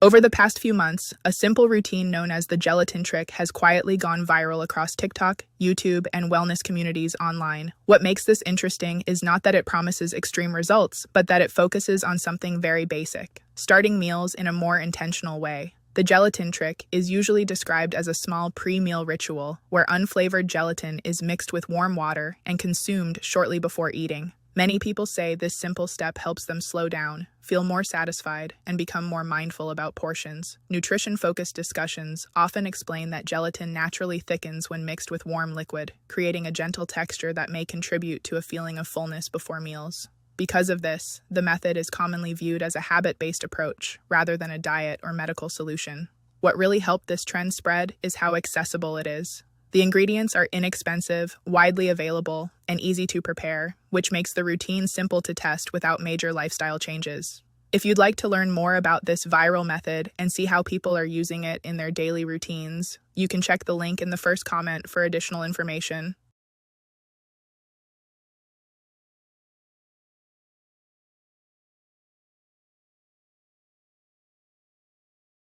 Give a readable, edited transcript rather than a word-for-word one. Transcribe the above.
Over the past few months, a simple routine known as the gelatin trick has quietly gone viral across TikTok, YouTube, and wellness communities online. What makes this interesting is not that it promises extreme results, but that it focuses on something very basic, starting meals in a more intentional way. The gelatin trick is usually described as a small pre-meal ritual where unflavored gelatin is mixed with warm water and consumed shortly before eating. Many people say this simple step helps them slow down, feel more satisfied, and become more mindful about portions. Nutrition-focused discussions often explain that gelatin naturally thickens when mixed with warm liquid, creating a gentle texture that may contribute to a feeling of fullness before meals. Because of this, the method is commonly viewed as a habit-based approach rather than a diet or medical solution. What really helped this trend spread is how accessible it is. The ingredients are inexpensive, widely available, and easy to prepare, which makes the routine simple to test without major lifestyle changes. If you'd like to learn more about this viral method and see how people are using it in their daily routines, you can check the link in the first comment for additional information.